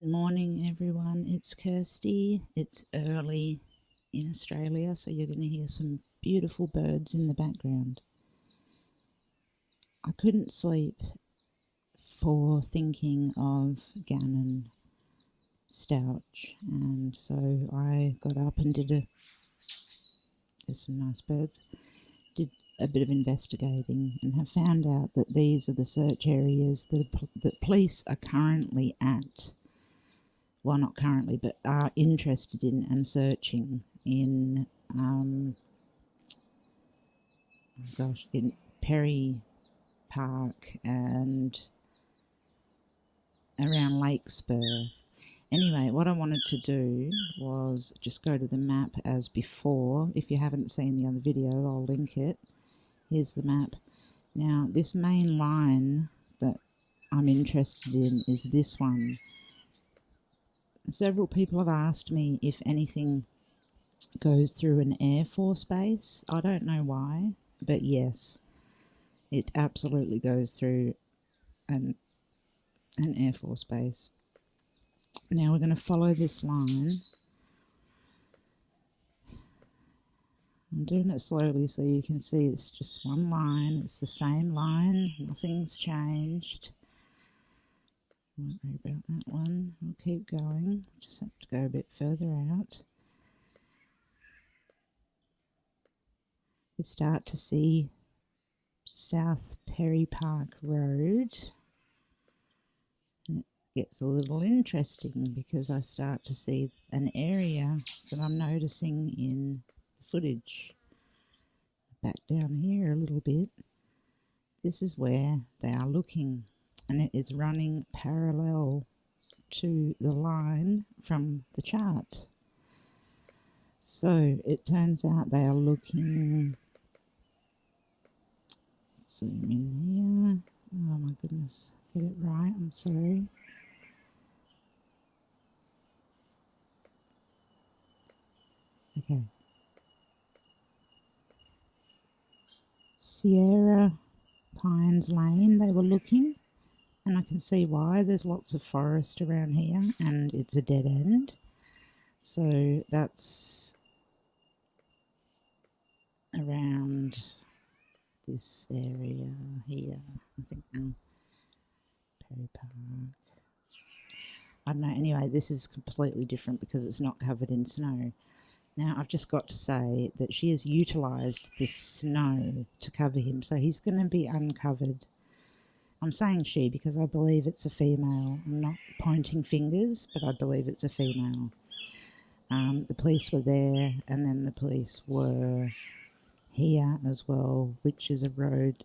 Good morning, everyone. It's Kirsty. It's early in Australia, so you're going to hear some beautiful birds in the background. I couldn't sleep for thinking of Gannon Stauch, and so I got up and there's some nice birds, did a bit of investigating and have found out that these are the search areas that police are currently at. Well, not currently, but are interested in and searching in, in Perry Park and around Lakespur. Anyway, what I wanted to do was just go to the map as before. If you haven't seen the other video, I'll link it. Here's the map. Now, this main line that I'm interested in is this one. Several people have asked me if anything goes through an Air Force base. I don't know why, but yes, it absolutely goes through an Air Force base. Now we're going to follow this line. I'm doing it slowly so you can see it's just one line. It's the same line. Nothing's changed. Won't worry about that one. We'll keep going. Just have to go a bit further out. We start to see South Perry Park Road. And it gets a little interesting because I start to see an area that I'm noticing in footage. Back down here a little bit. This is where they are looking. And it is running parallel to the line from the chart. So it turns out they are looking, zoom in here, oh my goodness, get it right, I'm sorry. Okay. Sierra Pines Lane, they were looking. And I can see why. There's lots of forest around here and it's a dead end. So that's around this area here. I think Perry Park. I don't know. Anyway, this is completely different because it's not covered in snow. Now, I've just got to say that she has utilised this snow to cover him. So he's going to be uncovered. I'm saying she because I believe it's a female. I'm not pointing fingers, but I believe it's a female. The police were there, and then the police were here as well, which is a road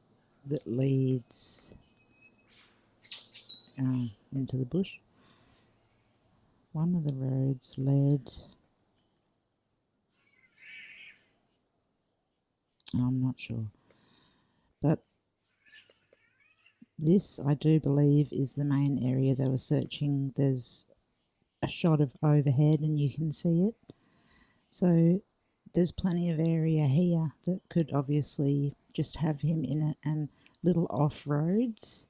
that leads into the bush. One of the roads led... I'm not sure. But this, I do believe, is the main area they were searching. There's a shot of overhead and you can see it. So there's plenty of area here that could obviously just have him in it and little off-roads.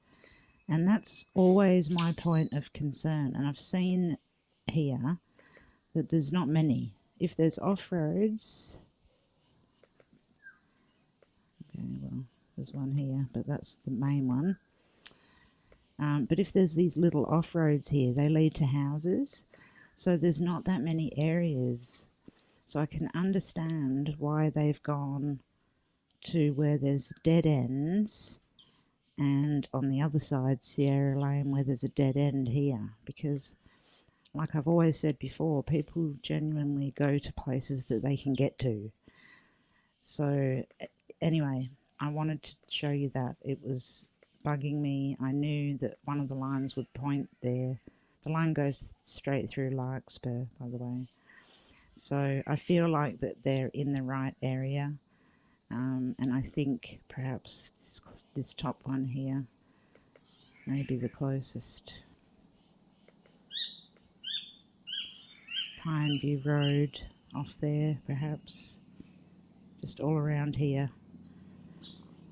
And that's always my point of concern. And I've seen here that there's not many. If there's off-roads... Okay, well, there's one here, but that's the main one. But if there's these little off-roads here, they lead to houses. So there's not that many areas. So I can understand why they've gone to where there's dead ends and on the other side, Sierra Lane, where there's a dead end here. Because, like I've always said before, people genuinely go to places that they can get to. So anyway, I wanted to show you that. It was bugging me. I knew that one of the lines would point there. The line goes straight through Larkspur, by the way. So I feel like that they're in the right area. And I think perhaps this top one here may be the closest. Pineview Road off there, perhaps. Just all around here.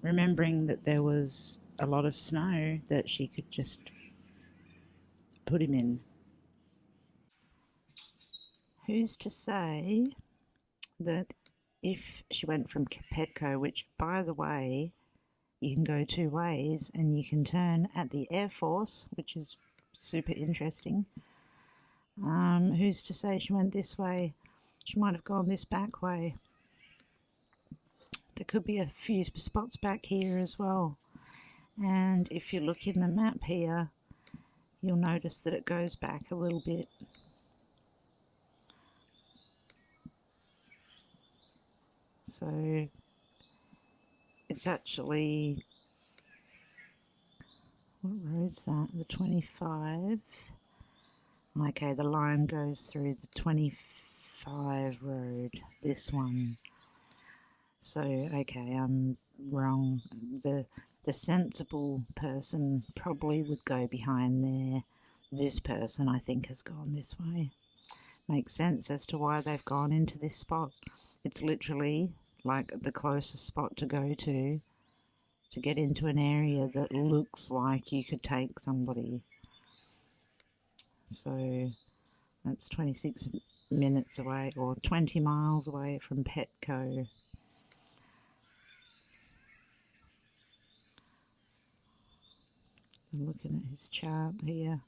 Remembering that there was a lot of snow that she could just put him in. who's to say that if she went from Petco, which, by the way, you can go 2 ways, and you can turn at the Air Force, which is super interesting. Who's to say she went this way? She might have gone this back way. There could be a few spots back here as well. And if you look in the map here, you'll notice that it goes back a little bit. So it's actually, what road's that? The 25. Okay, the line goes through the 25 road, this one. So, okay, I'm wrong. The sensible person probably would go behind there. This person, I think, has gone this way. Makes sense as to why they've gone into this spot. It's literally like the closest spot to go to get into an area that looks like you could take somebody. So that's 26 minutes away, or 20 miles away from Petco. I'm looking at his chart here.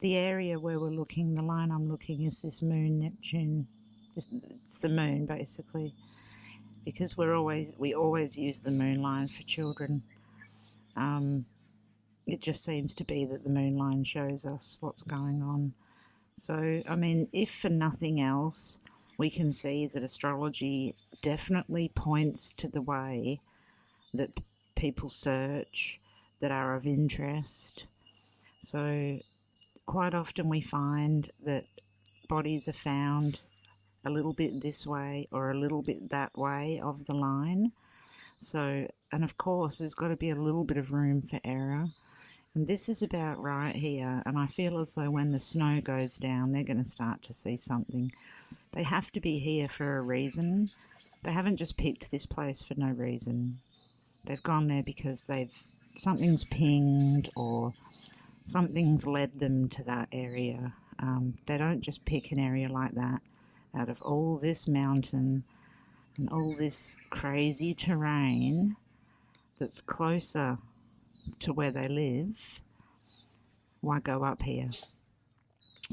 The area where we're looking, the line I'm looking is this moon, Neptune. It's the moon, basically, because we always use the moon line for children. It just seems to be that the moon line shows us what's going on. So, I mean, if for nothing else, we can see that astrology definitely points to the way that people search that are of interest. So quite often we find that bodies are found a little bit this way or a little bit that way of the line. So, and of course there's got to be a little bit of room for error. And this is about right here, and I feel as though when the snow goes down, they're going to start to see something. They have to be here for a reason. They haven't just picked this place for no reason. They've gone there because something's pinged or something's led them to that area. They don't just pick an area like that out of all this mountain and all this crazy terrain that's closer to where they live. Why go up here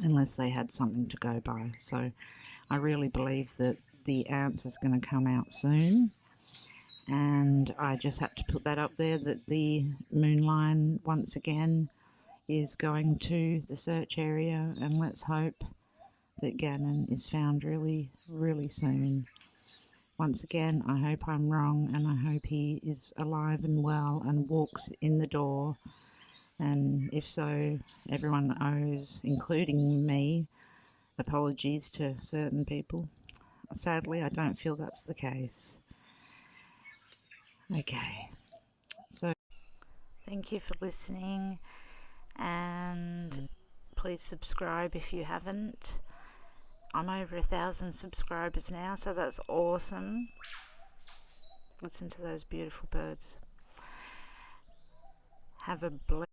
unless they had something to go by? So I really believe that the answer's going to come out soon, and I just had to put that up there, that the moon line once again is going to the search area, and let's hope that Gannon is found really, really soon. Once again, I hope I'm wrong, and I hope he is alive and well and walks in the door. And if so, everyone owes, including me, apologies to certain people. Sadly, I don't feel that's the case. Okay, so thank you for listening, and please subscribe if you haven't. I'm over 1,000 subscribers now, so that's awesome. Listen to those beautiful birds. Have a blessed